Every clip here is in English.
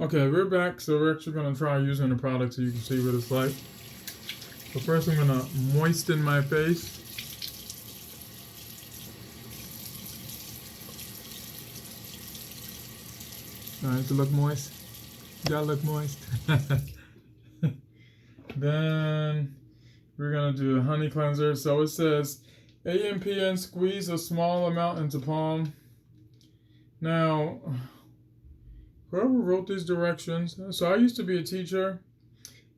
Okay, we're back. So we're actually going to try using the product so you can see what it's like. So first I'm going to moisten my face. Alright, to look moist. You gotta look moist. Then we're going to do a honey cleanser. So it says AMPN, squeeze a small amount into palm. Now, whoever wrote these directions, so I used to be a teacher,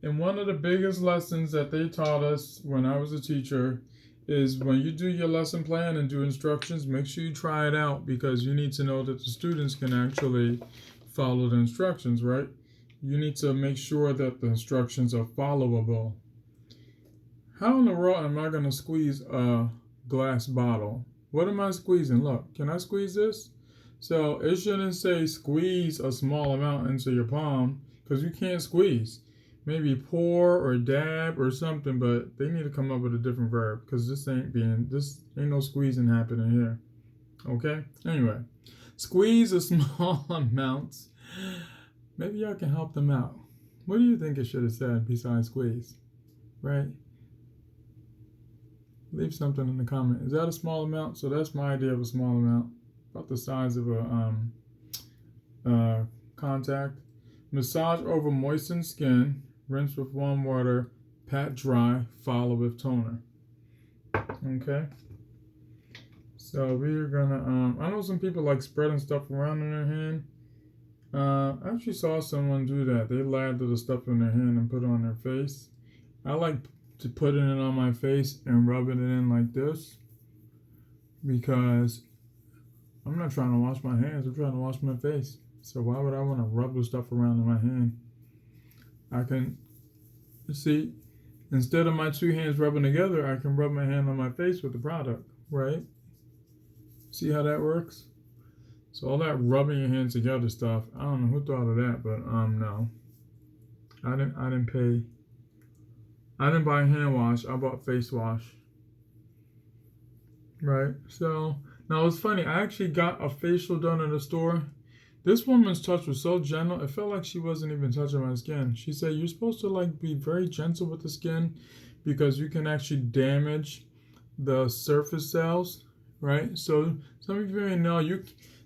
and one of the biggest lessons that they taught us when I was a teacher is when you do your lesson plan and do instructions, make sure you try it out because you need to know that the students can actually follow the instructions, right? You need to make sure that the instructions are followable. How in the world am I going to squeeze a glass bottle? What am I squeezing? Look, can I squeeze this? So it shouldn't say squeeze a small amount into your palm because you can't squeeze. Maybe pour or dab or something, but they need to come up with a different verb because this ain't no squeezing happening here. Okay? Anyway, squeeze a small amount. Maybe y'all can help them out. What do you think it should have said besides squeeze? Right? Leave something in the comment. Is that a small amount? So that's my idea of a small amount. About the size of a contact. Massage over moistened skin. Rinse with warm water. Pat dry. Follow with toner. Okay. So we're gonna. I know some people like spreading stuff around in their hand. I actually saw someone do that. They lathered the stuff in their hand and put it on their face. I like to put it on my face and rub it in like this because I'm not trying to wash my hands. I'm trying to wash my face. So why would I want to rub the stuff around in my hand? I can see, instead of my two hands rubbing together, I can rub my hand on my face with the product, right? See how that works? So all that rubbing your hands together stuff, I don't know who thought of that, but no. I didn't buy hand wash, I bought face wash. Right? So now it's funny, I actually got a facial done in the store. This woman's touch was so gentle, it felt like she wasn't even touching my skin. She said you're supposed to like be very gentle with the skin because you can actually damage the surface cells, right? So some of you may know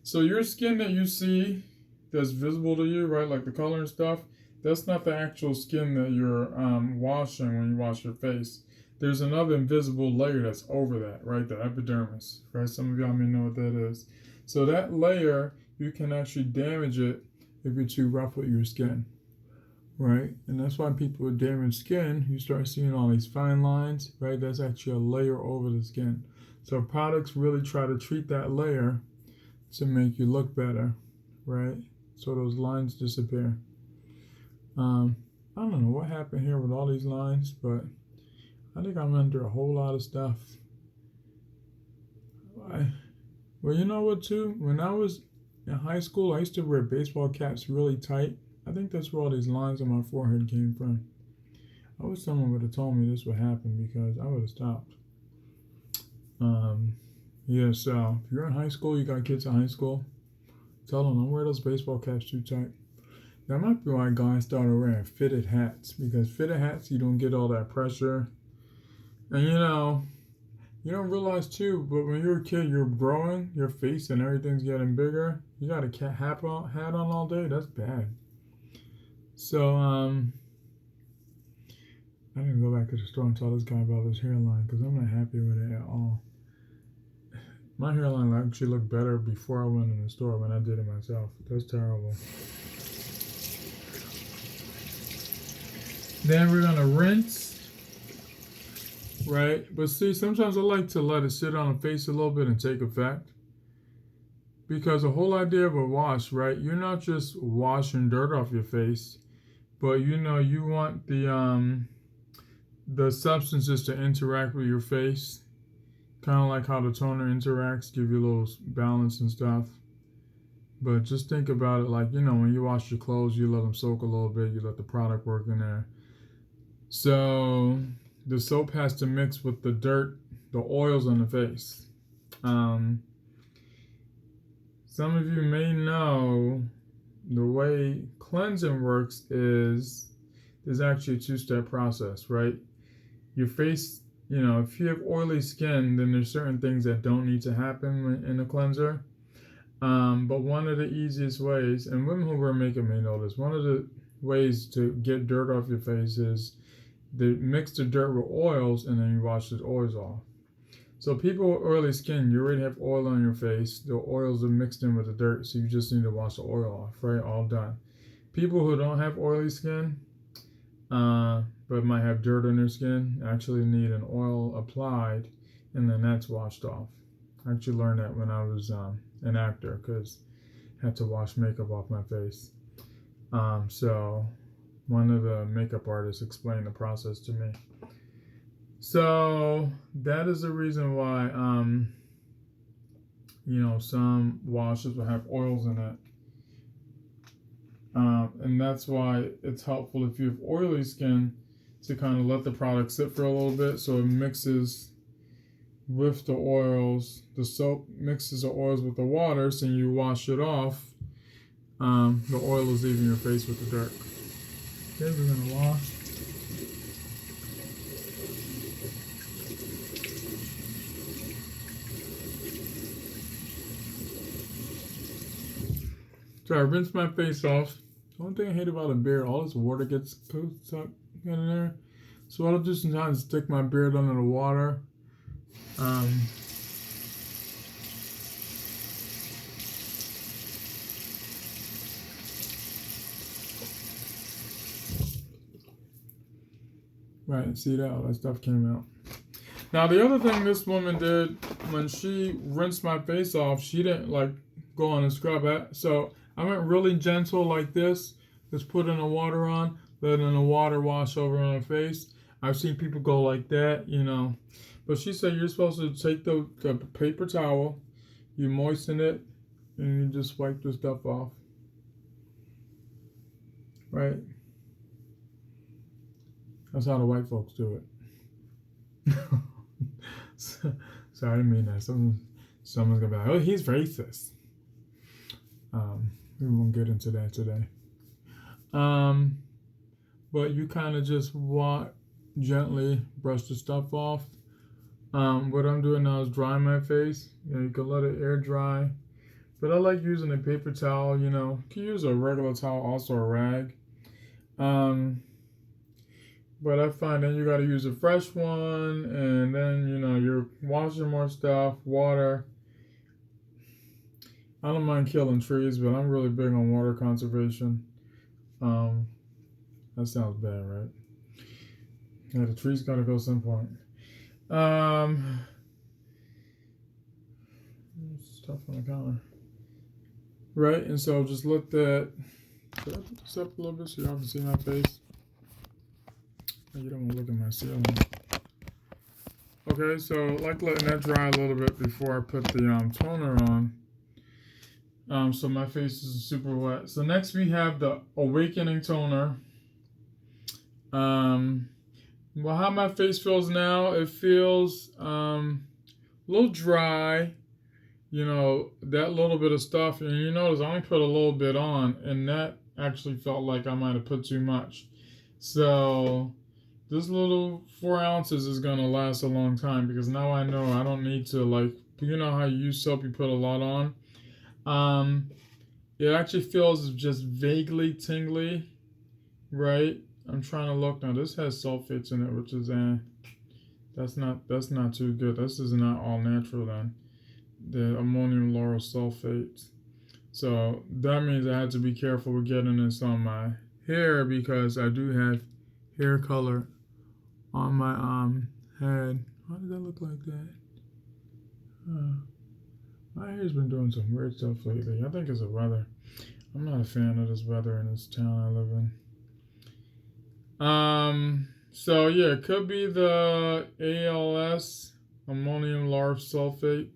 so your skin that you see that's visible to you, right, like the color and stuff, that's not the actual skin that you're washing when you wash your face. There's another invisible layer that's over that, right, the epidermis, right? Some of y'all may know what that is. So that layer, you can actually damage it if you're too rough with your skin, right? And that's why people with damaged skin, you start seeing all these fine lines, right? That's actually a layer over the skin. So products really try to treat that layer to make you look better, right? So those lines disappear. I don't know what happened here with all these lines, but I think I'm under a whole lot of stuff. Well, you know what, too? When I was in high school, I used to wear baseball caps really tight. I think that's where all these lines on my forehead came from. I wish someone would have told me this would happen because I would have stopped. Yeah, so if you're in high school, you got kids in high school, tell them don't wear those baseball caps too tight. That might be why guys started wearing fitted hats because fitted hats, you don't get all that pressure. And you don't realize too, but when you're a kid, you're growing, your face and everything's getting bigger. You got a hat on all day, that's bad. So, I'm gonna go back to the store and tell this guy about his hairline because I'm not happy with it at all. My hairline actually looked better before I went in the store when I did it myself. That's terrible. Then we're gonna rinse, right? But see, sometimes I like to let it sit on the face a little bit and take effect. Because the whole idea of a wash, right? You're not just washing dirt off your face, but you want the substances to interact with your face. Kind of like how the toner interacts, give you a little balance and stuff. But just think about it like, when you wash your clothes, you let them soak a little bit, you let the product work in there. So the soap has to mix with the dirt, the oils on the face. Some of you may know the way cleansing works is there's actually a two-step process, right? Your face, if you have oily skin, then there's certain things that don't need to happen in a cleanser. But one of the easiest ways, and women who wear makeup may know this, one of the ways to get dirt off your face is to mix the dirt with oils and then you wash the oils off. So people with oily skin, you already have oil on your face. The oils are mixed in with the dirt, so you just need to wash the oil off, right? All done. People who don't have oily skin, but might have dirt on their skin, actually need an oil applied, and then that's washed off. I actually learned that when I was an actor, because I had to wash makeup off my face. So one of the makeup artists explained the process to me. So that is the reason why, some washes will have oils in it. And that's why it's helpful if you have oily skin to kind of let the product sit for a little bit so it mixes with the oils. The soap mixes the oils with the water, so you wash it off. The oil is leaving your face with the dirt. Okay, we're going to wash. So I rinse my face off. The only thing I hate about a beard, all this water gets stuck in there. So what I'll do sometimes is stick my beard under the water. Right, see that? All that stuff came out. Now the other thing this woman did when she rinsed my face off, she didn't go on and scrub it. So I went really gentle like this. Just putting the water on, letting the water wash over on her face. I've seen people go like that, But she said you're supposed to take the paper towel, you moisten it, and you just wipe the stuff off. Right? That's how the white folks do it. Sorry, I didn't mean that. Someone's gonna be like, "Oh, he's racist." We won't get into that today. But you kind of just gently brush the stuff off. What I'm doing now is drying my face. You can let it air dry. But I like using a paper towel, You can use a regular towel, also a rag. But I find that you got to use a fresh one, and then, you're washing more stuff, water. I don't mind killing trees, but I'm really big on water conservation. That sounds bad, right? Yeah, the trees got to go some point. Stuff on the counter. Right, and so just let that. Should I put this up a little bit so y'all can see my face? You don't want to look at my ceiling. Okay, so letting that dry a little bit before I put the toner on. So my face is super wet. So next we have the Awakening Toner. Well, how my face feels now, it feels a little dry. That little bit of stuff. And you notice I only put a little bit on, and that actually felt like I might have put too much. So this little 4 ounces is going to last a long time because now I know I don't need to how you use soap, you put a lot on. It actually feels just vaguely tingly, right? I'm trying to look now. This has sulfates in it, which is that's not too good. This is not all natural then. The ammonium lauryl sulfate. So that means I had to be careful with getting this on my hair because I do have hair color on my head. Why does that look like that? My hair's been doing some weird stuff lately. I think it's the weather. I'm not a fan of this weather in this town I live in. So yeah, it could be the ALS, ammonium lauryl sulfate.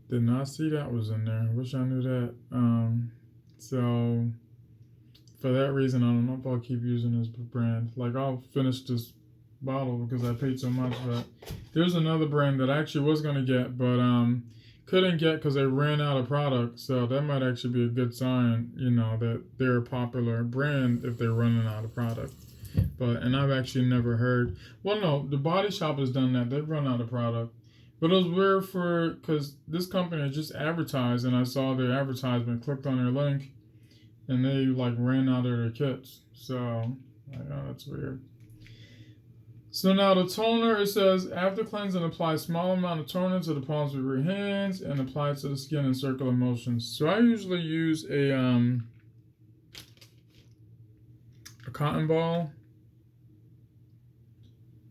Did not see that was in there. Wish I knew that. So for that reason, I don't know if I'll keep using this brand. I'll finish this bottle because I paid so much. But there's another brand that I actually was gonna get, but couldn't get because they ran out of product. So that might actually be a good sign, you know, that they're a popular brand if they're running out of product. And I've actually never heard. Well, no, the Body Shop has done that. They've run out of product. But it was weird because this company had just advertised, and I saw their advertisement, clicked on their link, and they like ran out of their kits. So, I know that's weird. So now the toner, it says, after cleansing, apply a small amount of toner to the palms of your hands and apply it to the skin in circular motions. So I usually use a cotton ball,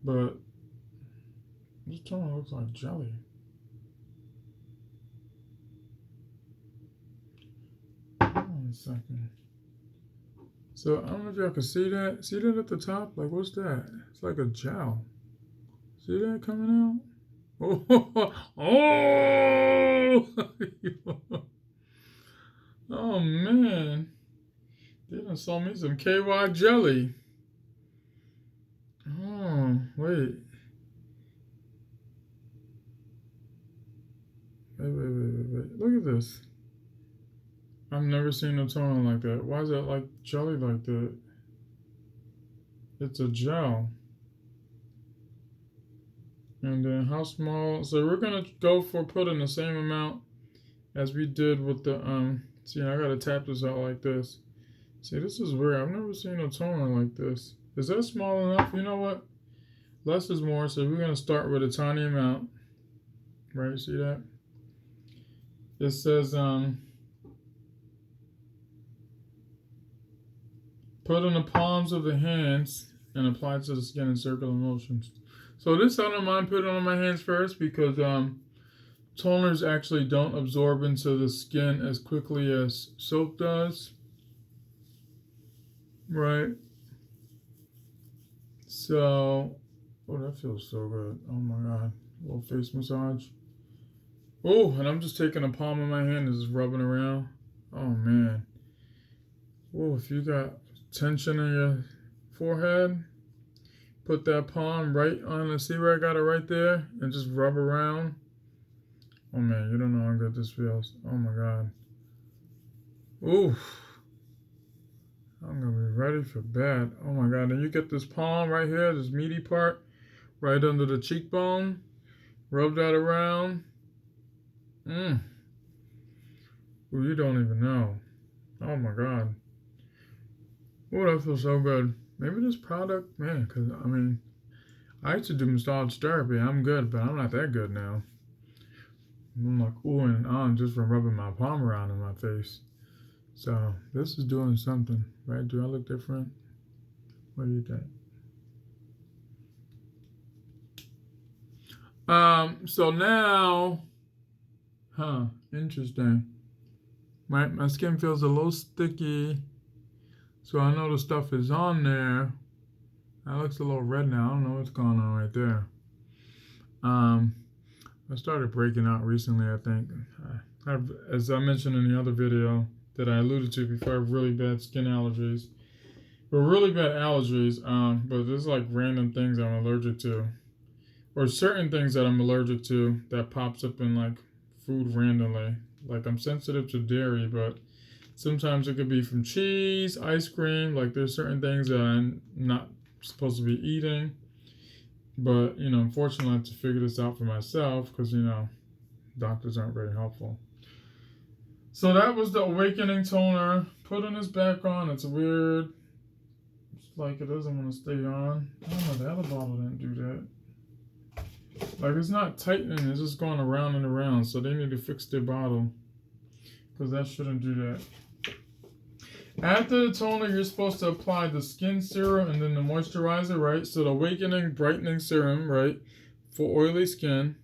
but this toner looks like jelly. Hold on a second. So I don't know if y'all can see that. See that at the top? Like, what's that? It's like a gel. See that coming out? Oh, oh, oh man! They done sold me some KY jelly. Oh wait. Wait. Look at this. I've never seen a toner like that. Why is it like jelly like that? It's a gel. And then how small? So we're gonna go for putting the same amount as we did with the See, I gotta tap this out like this. See, this is weird. I've never seen a toner like this. Is that small enough? You know what? Less is more. So we're gonna start with a tiny amount. Right? See that? It says put in the palms of the hands and apply to the skin in circular motions. So this I don't mind putting on my hands first because toners actually don't absorb into the skin as quickly as soap does. Right? So, oh, that feels so good. Oh my God. A little face massage. Oh, and I'm just taking the palm of my hand and just rubbing around. Oh man. Oh, if you got tension in your forehead, put that palm right on the, see where I got it right there, and just rub around. Oh man, you don't know how good this feels. Oh my God. Ooh. I'm gonna be ready for bed. Oh my God. And you get this palm right here, this meaty part, right under the cheekbone. Rub that around. Ooh, you don't even know. Oh my God. Oh, that feels so good. Maybe this product, man, because I mean, I used to do massage therapy. I'm good, but I'm not that good now. I'm like oohing and on just from rubbing my palm around in my face. So this is doing something, right? Do I look different? What do you think? So now, interesting. My skin feels a little sticky. So I know the stuff is on there. That looks a little red now. I don't know what's going on right there. I started breaking out recently, I think. As I mentioned in the other video that I alluded to before, I have really bad skin allergies. Well, really bad allergies, but there's like random things I'm allergic to. Or certain things that I'm allergic to that pops up in like food randomly. Like I'm sensitive to dairy, but sometimes it could be from cheese, ice cream. Like there's certain things that I'm not supposed to be eating. But, you know, unfortunately I have to figure this out for myself because, you know, doctors aren't very helpful. So that was the Awakening Toner. Putting this back on, it's weird. It's like it doesn't want to stay on. I don't know, the other bottle didn't do that. Like it's not tightening, it's just going around and around. So they need to fix their bottle because that shouldn't do that. After the toner, you're supposed to apply the skin serum and then the moisturizer, right? So the Awakening Brightening Serum, right, for oily skin.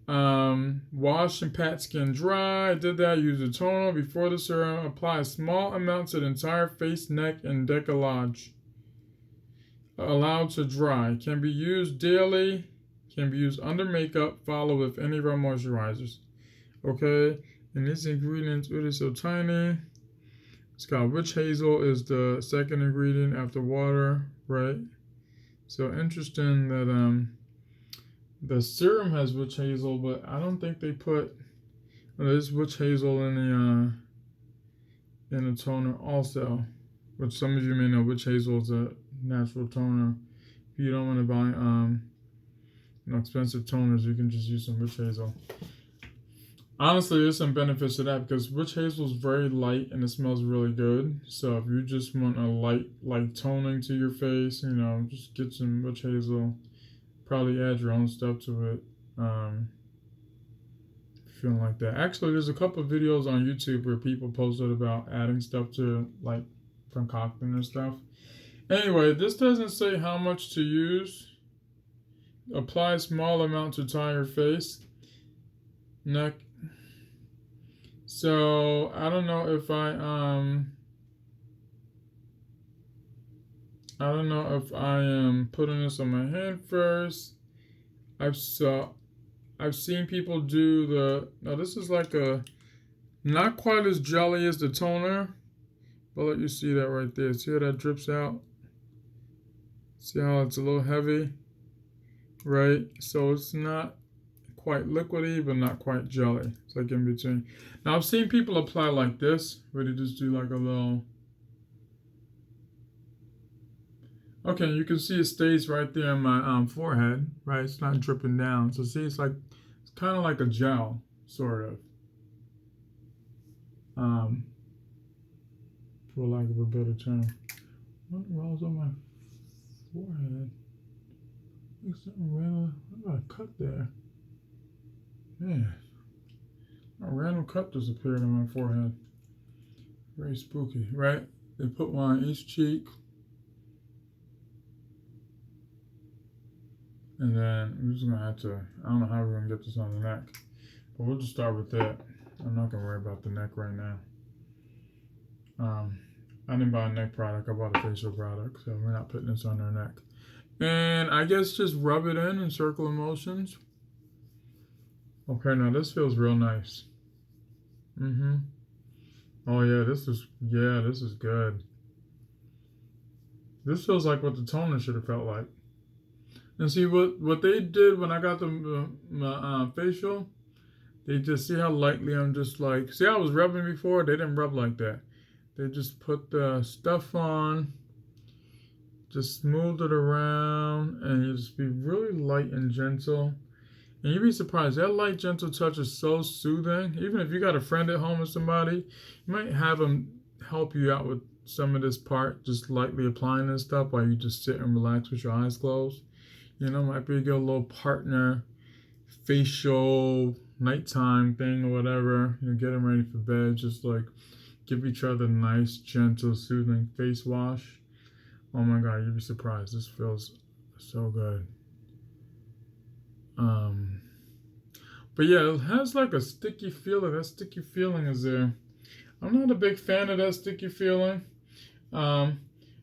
Wash and pat skin dry. I did that. Use the toner before the serum. Apply a small amount to the entire face, neck, and décolletage. Allowed to dry. Can be used daily. Can be used under makeup. Follow with any of our moisturizers. Okay? And these ingredients, it is so tiny. It's got witch hazel is the second ingredient after water, right? So interesting that the serum has witch hazel, but I don't think they put There's witch hazel in the toner also, which some of you may know. Witch hazel is a natural toner. If you don't want to buy expensive toners, you can just use some witch hazel. Honestly, there's some benefits to that because witch hazel is very light and it smells really good. So if you just want a light toning to your face, just get some witch hazel. Probably add your own stuff to it. Feeling like that. Actually, there's a couple of videos on YouTube where people posted about adding stuff to like concocting and stuff. Anyway, this doesn't say how much to use. Apply a small amount to entire face, neck. So I don't know if I am putting this on my hand first. I've seen people do now this is like not quite as jelly as the toner, but let you see that right there. See how that drips out? See how it's a little heavy, right? So it's not quite liquidy, but not quite jelly. It's like in between. Now I've seen people apply like this, where they just do like a little. Okay, you can see it stays right there in my forehead, right? It's not dripping down. So see, it's kind of like a gel, sort of. For lack of a better term. I wonder what was on my forehead. I think something random. What did I cut there? Man, a random cut just appeared on my forehead. Very spooky, right? They put one on each cheek. And then we're just going to have to, I don't know how we're going to get this on the neck. But we'll just start with that. I'm not going to worry about the neck right now. I didn't buy a neck product. I bought a facial product. So we're not putting this on our neck. And I guess just rub it in circular motions. Okay, now this feels real nice. Oh yeah, this is good. This feels like what the toner should have felt like. And see what they did when I got my facial, they just see how lightly I'm just like, see how I was rubbing before? They didn't rub like that. They just put the stuff on, just smoothed it around, and you just be really light and gentle. And you'd be surprised, that light, gentle touch is so soothing. Even if you got a friend at home or somebody, you might have them help you out with some of this part, just lightly applying this stuff while you just sit and relax with your eyes closed. Might be a good little partner facial nighttime thing or whatever. Get them ready for bed. Just like give each other a nice, gentle, soothing face wash. Oh my God, you'd be surprised. This feels so good. But yeah, it has like a sticky feeling. That sticky feeling is there. I'm not a big fan of that sticky feeling.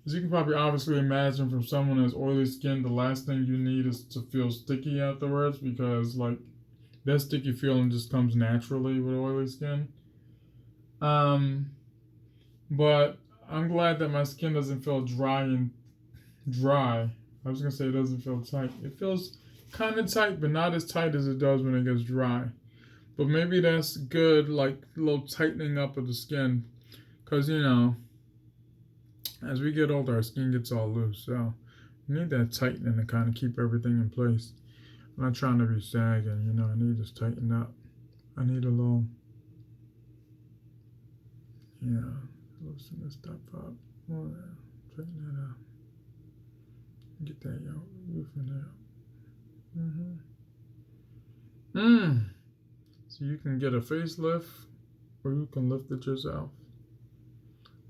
As you can probably obviously imagine from someone who has oily skin, the last thing you need is to feel sticky afterwards because like that sticky feeling just comes naturally with oily skin. But I'm glad that my skin doesn't feel dry. I was gonna say it doesn't feel tight. It feels kind of tight, but not as tight as it does when it gets dry. But maybe that's good, like a little tightening up of the skin, because as we get older, our skin gets all loose. So you need that tightening to kind of keep everything in place. I'm not trying to be sagging, I need to tighten up. I need a little, loosen this stuff up. Oh, yeah. Tighten that up. Get that roofing out. So you can get a facelift, or you can lift it yourself.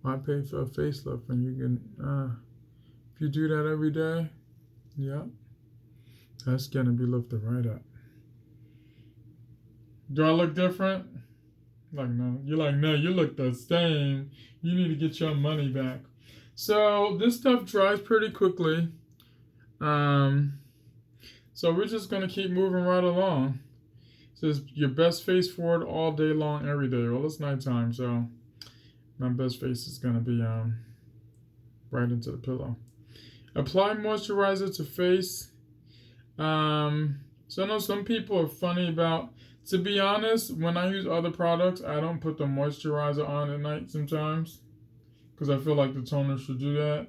I pay for a facelift, and you can, if you do that every day, that's gonna be lifted right up. Do I look different? Like, no. You're like, no, you look the same. You need to get your money back. So this stuff dries pretty quickly. So we're just gonna keep moving right along. It says your best face forward all day long, every day. Well, it's nighttime, so my best face is gonna be right into the pillow. Apply moisturizer to face. So I know some people are funny about To be honest, when I use other products, I don't put the moisturizer on at night sometimes because I feel like the toner should do that.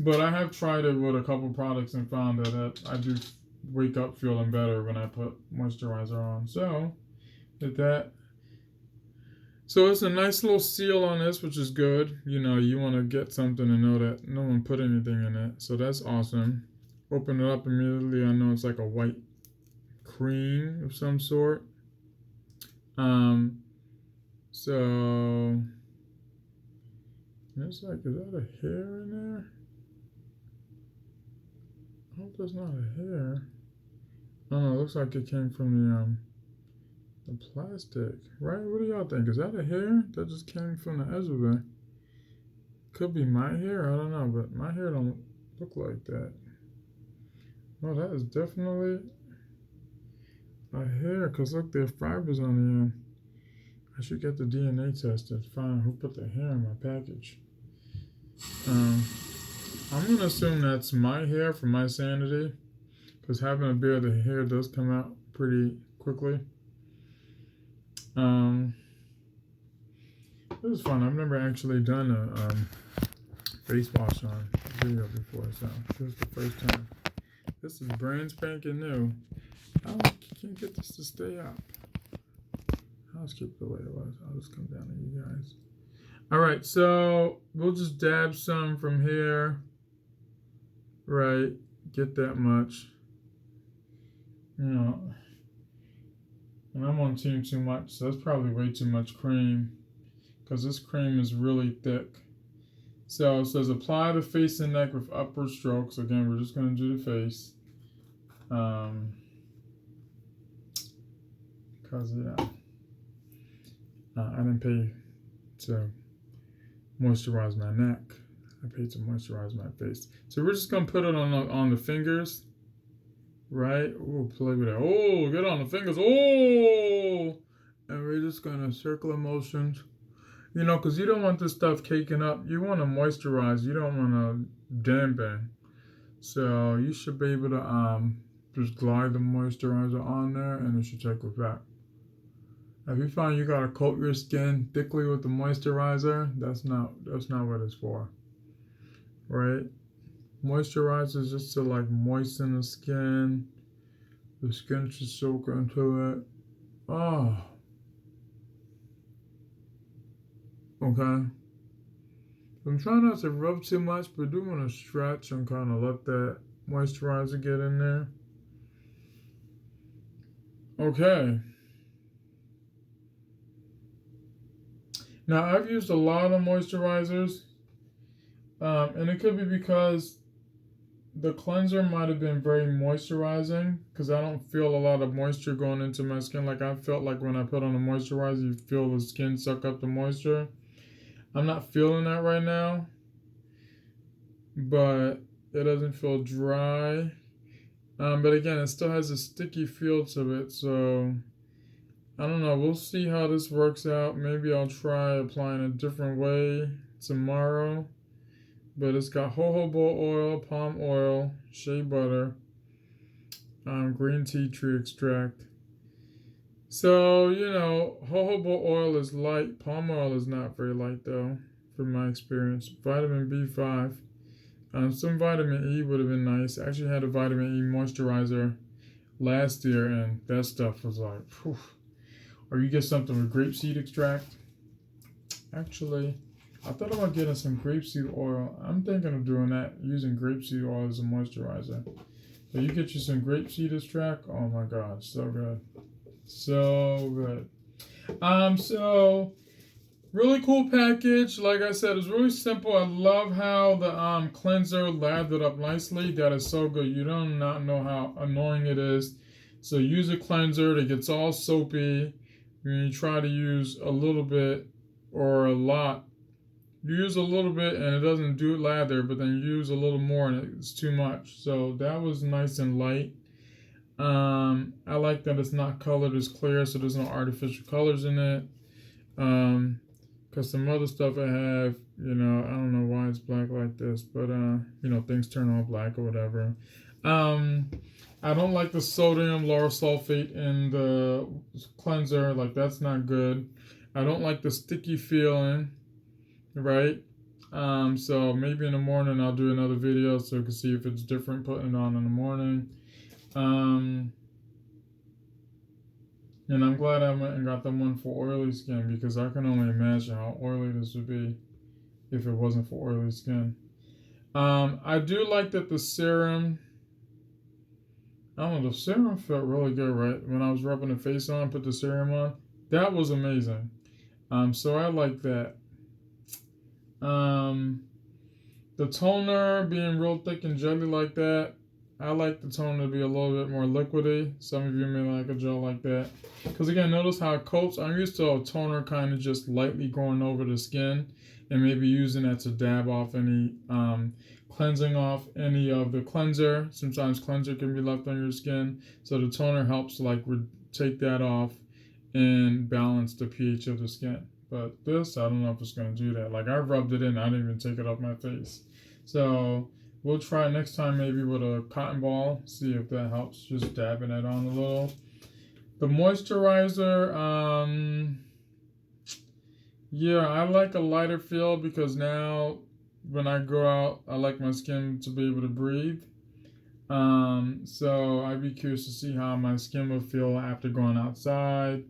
But I have tried it with a couple products and found that I do wake up feeling better when I put moisturizer on. So, did that. So it's a nice little seal on this, which is good. You know, you want to get something and know that no one put anything in it. So that's awesome. Open it up immediately. I know it's like a white cream of some sort. So it's like, is that a hair in there? I hope that's not a hair. Oh, it looks like it came from the plastic, right? What do y'all think? Is that a hair that just came from the edge of it? Could be my hair. I don't know, but my hair don't look like that. No, that is definitely a hair. Cause look, there are fibers on the end. I should get the DNA tested. Find who put the hair in my package. I'm gonna assume that's my hair for my sanity, because having a beard, the hair does come out pretty quickly. It was fun. I've never actually done a face wash on video before, so this is the first time. This is brand spanking new. I can't get this to stay up. I'll just keep it the way it was. I'll just come down to you guys. All right, so we'll just dab some from here. Right, get that much. You know, and I'm on team too much, so that's probably way too much cream, because this cream is really thick. So it says apply the face and neck with upward strokes. Again, we're just going to do the face. Because, I didn't pay to moisturize my neck. I paid to moisturize my face. So we're just going to put it on the fingers. Right? Ooh, play with it. Oh, get on the fingers. Oh! And we're just going to circular motions. You know, because you don't want this stuff caking up. You want to moisturize. You don't want to dampen. So you should be able to just glide the moisturizer on there, and it should take effect. If you find you gotta coat your skin thickly with the moisturizer, that's not what it's for. Right? Moisturizer is just to like moisten the skin. The skin should soak into it. Oh. Okay. I'm trying not to rub too much, but I do want to stretch and kind of let that moisturizer get in there. Okay. Now, I've used a lot of moisturizers, and it could be because the cleanser might have been very moisturizing, because I don't feel a lot of moisture going into my skin. Like I felt like when I put on a moisturizer, you feel the skin suck up the moisture. I'm not feeling that right now, but it doesn't feel dry. But again, it still has a sticky feel to it, so I don't know. We'll see how this works out. Maybe I'll try applying a different way tomorrow. But it's got jojoba oil, palm oil, shea butter, green tea tree extract. So, you know, jojoba oil is light. Palm oil is not very light, though, from my experience. Vitamin B5. Some vitamin E would have been nice. I actually had a vitamin E moisturizer last year, and that stuff was like, whew. Or you get something with grapeseed extract. Actually, I thought about getting some grapeseed oil. I'm thinking of doing that, using grapeseed oil as a moisturizer. So you get you some grapeseed extract. Oh my God, so good. So good. So really cool package. Like I said, it's really simple. I love how the cleanser lathered up nicely. That is so good. You do not know how annoying it is. So use a cleanser that gets all soapy. When you try to use a little bit or a lot, you use a little bit and it doesn't do lather, but then you use a little more and it's too much. So that was nice and light. I like that it's not colored, it's clear, so there's no artificial colors in it. Because some other stuff I have, you know, I don't know why it's black like this, but, you know, things turn all black or whatever. I don't like the sodium lauryl sulfate in the cleanser. Like, that's not good. I don't like the sticky feeling, right? So maybe in the morning I'll do another video so you can see if it's different putting it on in the morning. And I'm glad I went and got the one for oily skin, because I can only imagine how oily this would be if it wasn't for oily skin. I do like that the serum, I don't know, the serum felt really good, right? When I was rubbing the face on, put the serum on, that was amazing. So I like that. The toner being real thick and jelly like that, I like the toner to be a little bit more liquidy. Some of you may like a gel like that. Because again, notice how it coats. I'm used to a toner kind of just lightly going over the skin and maybe using that to dab off any, cleansing off any of the cleanser. Sometimes cleanser can be left on your skin. So the toner helps like take that off and balance the pH of the skin. But this, I don't know if it's going to do that. Like, I rubbed it in, I didn't even take it off my face. So we'll try next time maybe with a cotton ball, see if that helps, just dabbing it on a little. The moisturizer, yeah, I like a lighter feel, because now when I go out, I like my skin to be able to breathe. So I'd be curious to see how my skin will feel after going outside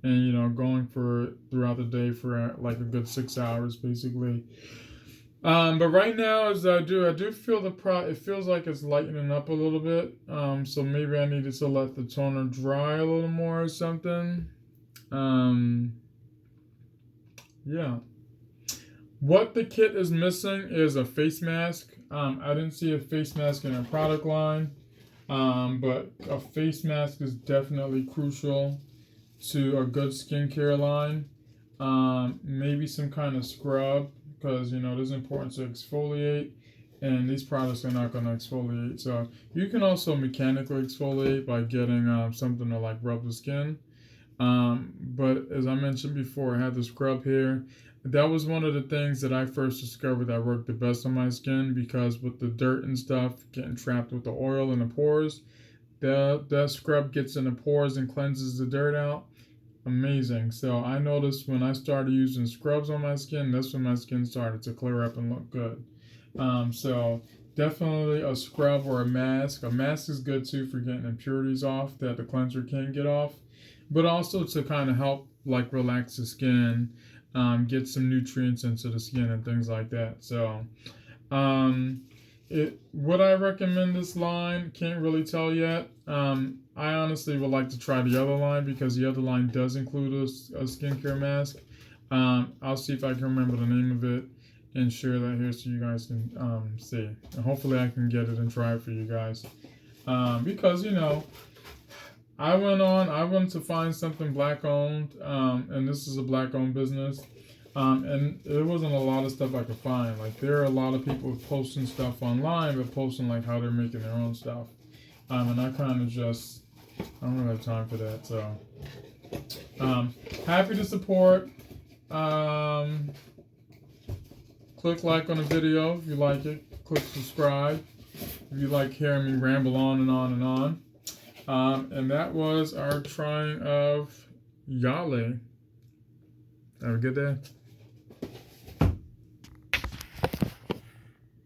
and going for throughout the day for like a good 6 hours basically. But right now, as I do feel it feels like it's lightening up a little bit. So maybe I needed to let the toner dry a little more or something. Yeah. What the kit is missing is a face mask. I didn't see a face mask in our product line. But a face mask is definitely crucial to a good skincare line. Maybe some kind of scrub, because it is important to exfoliate, and these products are not going to exfoliate. So you can also mechanically exfoliate by getting something to like rub the skin. But as I mentioned before, I had the scrub here. That was one of the things that I first discovered that worked the best on my skin, because with the dirt and stuff getting trapped with the oil in the pores, that scrub gets in the pores and cleanses the dirt out. Amazing. So I noticed when I started using scrubs on my skin, that's when my skin started to clear up and look good. So definitely a scrub or a mask. A mask is good too for getting impurities off that the cleanser can't get off, but also to kind of help like relax the skin, get some nutrients into the skin and things like that. So would I recommend this line? Can't really tell yet. I honestly would like to try the other line, because the other line does include a skincare mask. I'll see if I can remember the name of it and share that here so you guys can see. And hopefully I can get it and try it for you guys. Because I went to find something black owned, and this is a black owned business. And there wasn't a lot of stuff I could find. Like, there are a lot of people posting stuff online, but posting like how they're making their own stuff. And I kind of just, I don't really have time for that. So, happy to support. Click like on the video if you like it. Click subscribe if you like hearing me ramble on and on and on. And that was our trying of Yelle. Have a good day.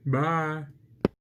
Bye.